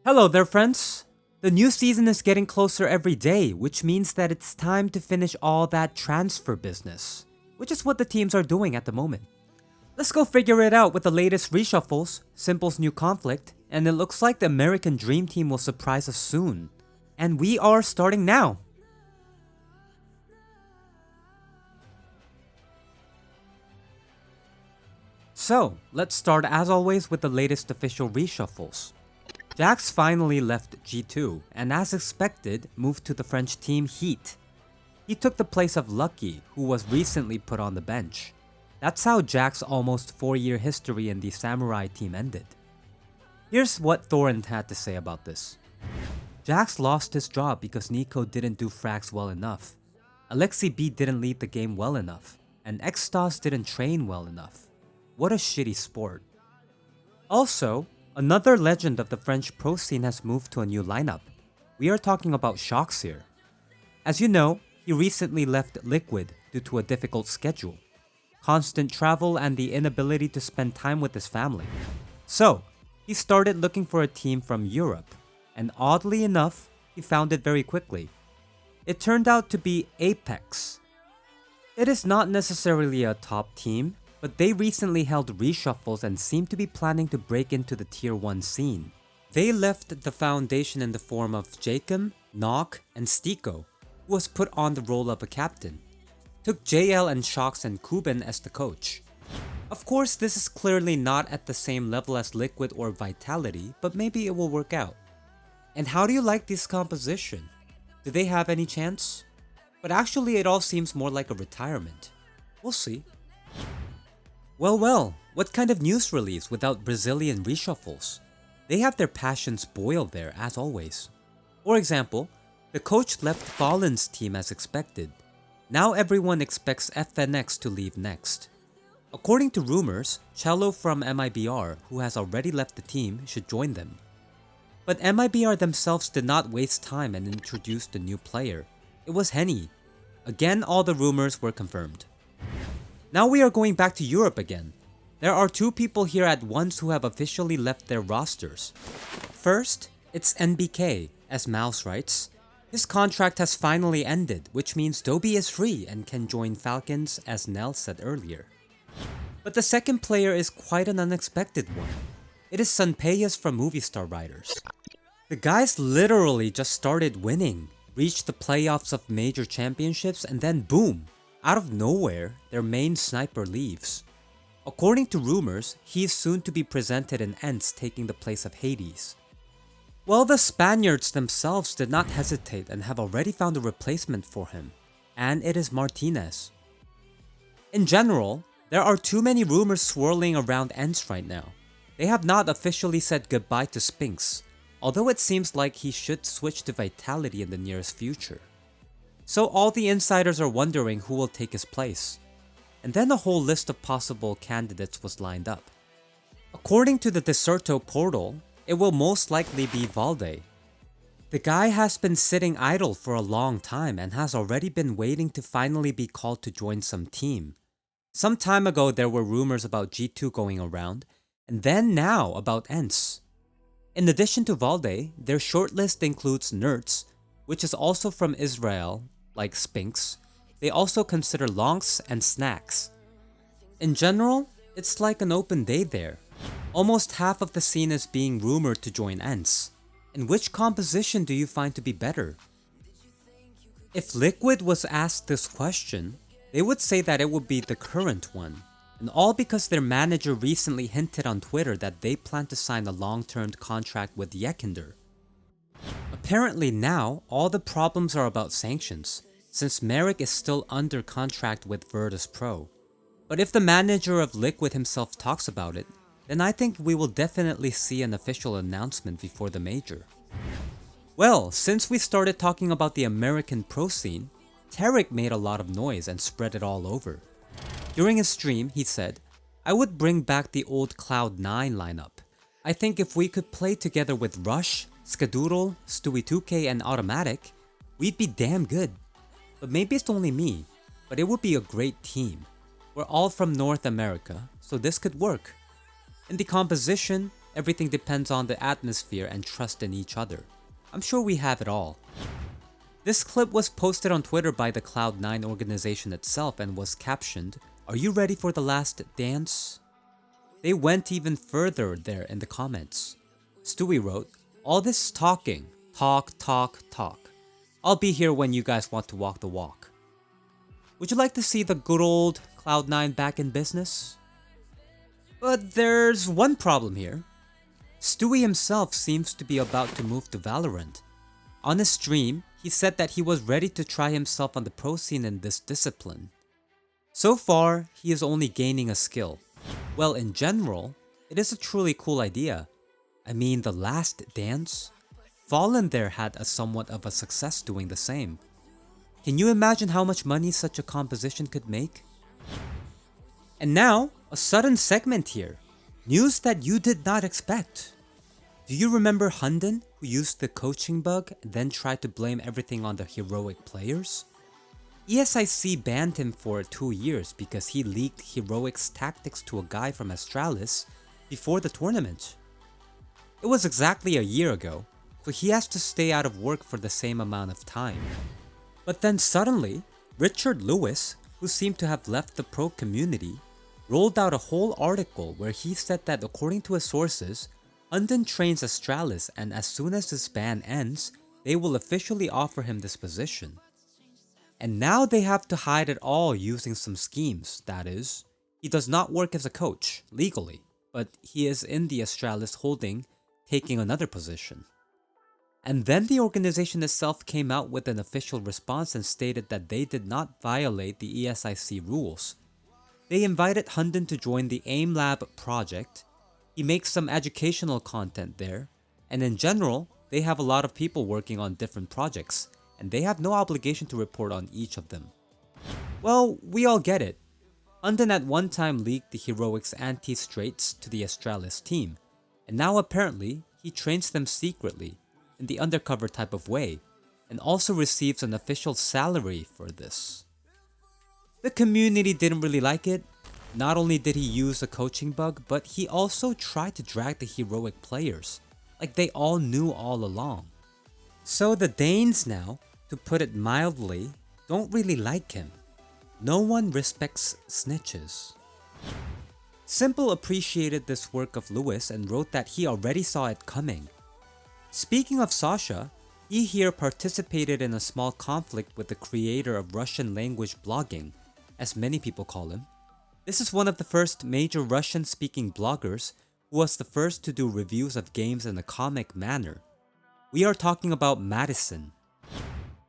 Hello there, friends! The new season is getting closer every day, which means that it's time to finish all that transfer business, which is what the teams are doing at the moment. Let's go figure it out with the latest reshuffles, Simple's new conflict, and it looks like the American Dream Team will surprise us soon. And we are starting now! So, let's start as always with the latest official reshuffles. Jackz finally left G2 and as expected moved to the French team Heat. He took the place of Lucky, who was recently put on the bench. That's how Jack's almost 4-year history in the Samurai team ended. Here's what Thorin had to say about this. Jackz lost his job because Nico didn't do frags well enough. Alexi B didn't lead the game well enough, and Xtos didn't train well enough. What a shitty sport. Also, another legend of the French pro scene has moved to a new lineup. We are talking about Shox here. As you know, he recently left Liquid due to a difficult schedule, constant travel, and the inability to spend time with his family. So, he started looking for a team from Europe, and oddly enough, he found it very quickly. It turned out to be Apex. It is not necessarily a top team, but they recently held reshuffles and seem to be planning to break into the tier 1 scene. They left the foundation in the form of Jakem, Nog, and Stiko, who was put on the role of a captain. Took JL and Shox and Kuben as the coach. Of course, this is clearly not at the same level as Liquid or Vitality, but maybe it will work out. And how do you like this composition? Do they have any chance? But actually it all seems more like a retirement. We'll see. Well, what kind of news release without Brazilian reshuffles? They have their passions boiled there as always. For example, the coach left Fallen's team as expected. Now everyone expects FNX to leave next. According to rumors, Cello from MIBR, who has already left the team, should join them. But MIBR themselves did not waste time and introduced a new player. It was Henny. Again, all the rumors were confirmed. Now we are going back to Europe again. There are 2 people here at once who have officially left their rosters. First, it's NBK, as Mouse writes. His contract has finally ended, which means Dobie is free and can join Falcons, as Nell said earlier. But the second player is quite an unexpected one. It is S1MPLE from Movistar Riders. The guys literally just started winning, reached the playoffs of major championships, and then boom! Out of nowhere, their main sniper leaves. According to rumors, he is soon to be presented in Ence taking the place of Hades. Well, the Spaniards themselves did not hesitate and have already found a replacement for him, and it is Martinez. In general, there are too many rumors swirling around Ence right now. They have not officially said goodbye to Spinks, although it seems like he should switch to Vitality in the nearest future. So all the insiders are wondering who will take his place. And then a whole list of possible candidates was lined up. According to the Deserto portal, it will most likely be Valde. The guy has been sitting idle for a long time and has already been waiting to finally be called to join some team. Some time ago there were rumors about G2 going around, and then now about Ence. In addition to Valde, their shortlist includes Nerds, which is also from Israel, like Spinks. They also consider Lonks and Snacks. In general, it's like an open day there. Almost half of the scene is being rumored to join Ence. And which composition do you find to be better? If Liquid was asked this question, they would say that it would be the current one. And all because their manager recently hinted on Twitter that they plan to sign a long-term contract with Yekender. Apparently now, all the problems are about sanctions, since Merrick is still under contract with Virtus Pro. But if the manager of Liquid himself talks about it, then I think we will definitely see an official announcement before the major. Well, since we started talking about the American pro scene, Tarek made a lot of noise and spread it all over. During his stream, he said, "I would bring back the old Cloud9 lineup. I think if we could play together with Rush, Skadoodle, Stewie2K, and Automatic, we'd be damn good. But maybe it's only me, but it would be a great team. We're all from North America, so this could work. In the composition, everything depends on the atmosphere and trust in each other. I'm sure we have it all. This clip was posted on Twitter by the Cloud9 organization itself and was captioned, "Are you ready for the last dance?" They went even further there in the comments. Stewie wrote, "All this talking, talk. I'll be here when you guys want to walk the walk." Would you like to see the good old Cloud9 back in business? But there's one problem here. Stewie himself seems to be about to move to Valorant. On his stream, he said that he was ready to try himself on the pro scene in this discipline. So far, he is only gaining a skill. Well, in general, it is a truly cool idea. I mean, the last dance? Fallen there had a somewhat of a success doing the same. Can you imagine how much money such a composition could make? And now, a sudden segment here. News that you did not expect. Do you remember Hunden, who used the coaching bug and then tried to blame everything on the heroic players? ESIC banned him for 2 years because he leaked heroics tactics to a guy from Astralis before the tournament. It was exactly a year ago, so he has to stay out of work for the same amount of time. But then suddenly, Richard Lewis, who seemed to have left the pro community, rolled out a whole article where he said that according to his sources, Hunden trains Astralis, and as soon as this ban ends, they will officially offer him this position. And now they have to hide it all using some schemes, that is, he does not work as a coach, legally, but he is in the Astralis holding, taking another position. And then the organization itself came out with an official response and stated that they did not violate the ESIC rules. They invited Hunden to join the AIM Lab project. He makes some educational content there, and in general, they have a lot of people working on different projects, and they have no obligation to report on each of them. Well, we all get it. Hunden at one time leaked the heroics anti-straights to the Astralis team, and now apparently he trains them secretly, in the undercover type of way, and also receives an official salary for this. The community didn't really like it. Not only did he use a coaching bug, but he also tried to drag the heroic players, like they all knew all along. So the Danes now, to put it mildly, don't really like him. No one respects snitches. s1mple appreciated this work of Lewis and wrote that he already saw it coming. Speaking of Sasha, he here participated in a small conflict with the creator of Russian language blogging, as many people call him. This is one of the first major Russian-speaking bloggers who was the first to do reviews of games in a comic manner. We are talking about Madison.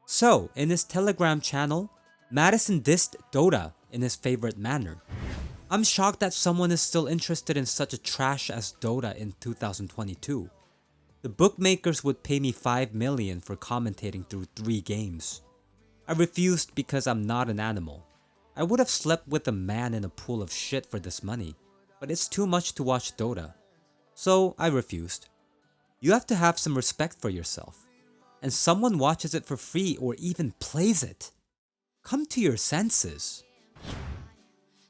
So, in his Telegram channel, Madison dissed Dota in his favorite manner. I'm shocked that someone is still interested in such a trash as Dota in 2022. The bookmakers would pay me $5 million for commentating through 3 games. I refused because I'm not an animal. I would have slept with a man in a pool of shit for this money, but it's too much to watch Dota. So I refused. You have to have some respect for yourself. And someone watches it for free or even plays it. Come to your senses.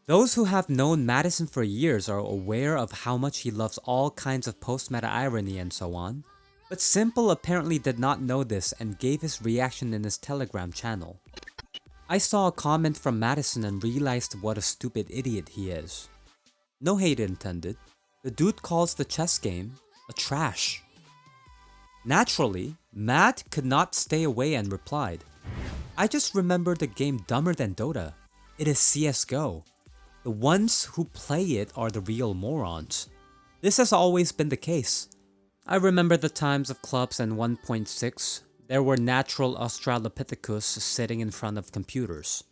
Those who have known Madison for years are aware of how much he loves all kinds of post-meta irony and so on, but s1mple apparently did not know this and gave his reaction in his Telegram channel. I saw a comment from Madison and realized what a stupid idiot he is. No hate intended, the dude calls the chess game a trash. Naturally, Matt could not stay away and replied, "I just remembered the game dumber than Dota. It is CSGO. The ones who play it are the real morons. This has always been the case. I remember the times of clubs in 1.6. There were natural Australopithecus sitting in front of computers.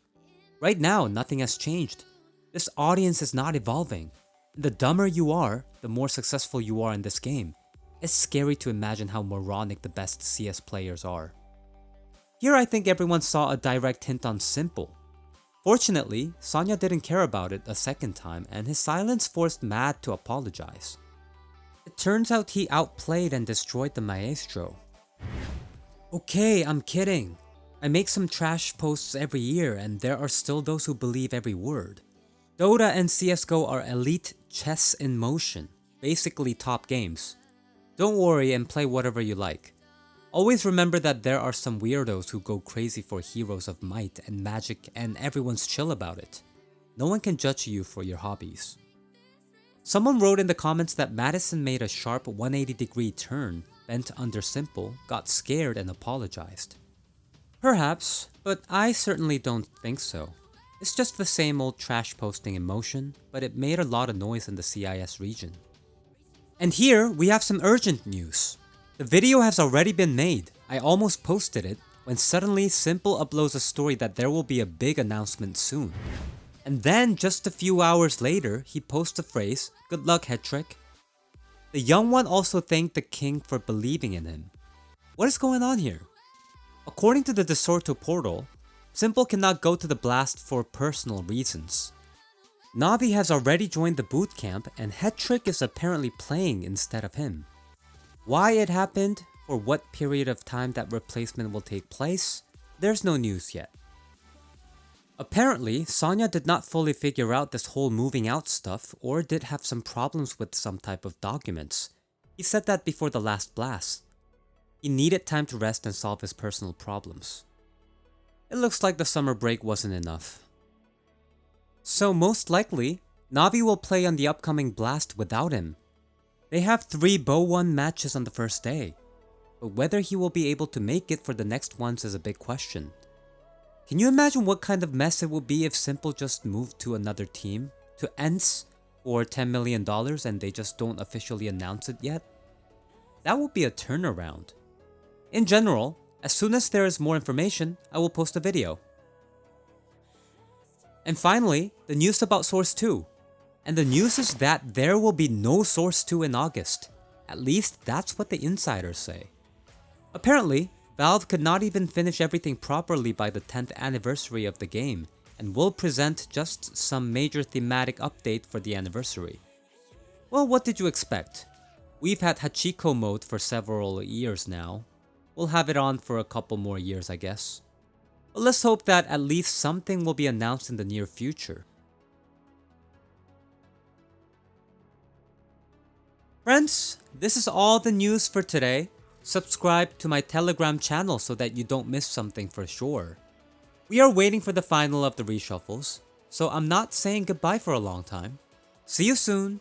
Right now, nothing has changed. This audience is not evolving. The dumber you are, the more successful you are in this game. It's scary to imagine how moronic the best CS players are." Here I think everyone saw a direct hint on s1mple. Fortunately, Sonya didn't care about it a second time and his silence forced Matt to apologize. It turns out he outplayed and destroyed the maestro. Okay, I'm kidding. I make some trash posts every year and there are still those who believe every word. Dota and CSGO are elite chess in motion. basically top games. Don't worry and play whatever you like. Always remember that there are some weirdos who go crazy for Heroes of Might and Magic and everyone's chill about it. No one can judge you for your hobbies. Someone wrote in the comments that Madison made a sharp 180-degree turn, bent under S1MPLE, got scared and apologized. Perhaps, but I certainly don't think so. It's just the same old trash posting in motion, but it made a lot of noise in the CIS region. And here we have some urgent news. The video has already been made. I almost posted it when suddenly S1MPLE uploads a story that there will be a big announcement soon. And then just a few hours later, he posts the phrase, "Good luck, Hetrick." The young one also thanked the king for believing in him. What is going on here? According to the DeSorto portal, S1MPLE cannot go to the blast for personal reasons. NAVI has already joined the bootcamp and Hetrick is apparently playing instead of him. Why it happened, for what period of time that replacement will take place, there's no news yet. Apparently, Sonya did not fully figure out this whole moving out stuff or did have some problems with some type of documents. He said that before the last blast. He needed time to rest and solve his personal problems. It looks like the summer break wasn't enough. So most likely, NAVI will play on the upcoming blast without him. They have 3 Bow 1 matches on the first day, but whether he will be able to make it for the next ones is a big question. Can you imagine what kind of mess it would be if S1MPLE just moved to another team, to Ence, for $10 million and they just don't officially announce it yet? That would be a turnaround. In general, as soon as there is more information, I will post a video. And finally, the news about Source 2. And the news is that there will be no Source 2 in August. At least that's what the insiders say. Apparently, Valve could not even finish everything properly by the 10th anniversary of the game and will present just some major thematic update for the anniversary. Well, what did you expect? We've had Hachiko mode for several years now. We'll have it on for a couple more years, I guess. But let's hope that at least something will be announced in the near future. Friends, this is all the news for today. Subscribe to my Telegram channel so that you don't miss something for sure. We are waiting for the final of the reshuffles, so I'm not saying goodbye for a long time. See you soon!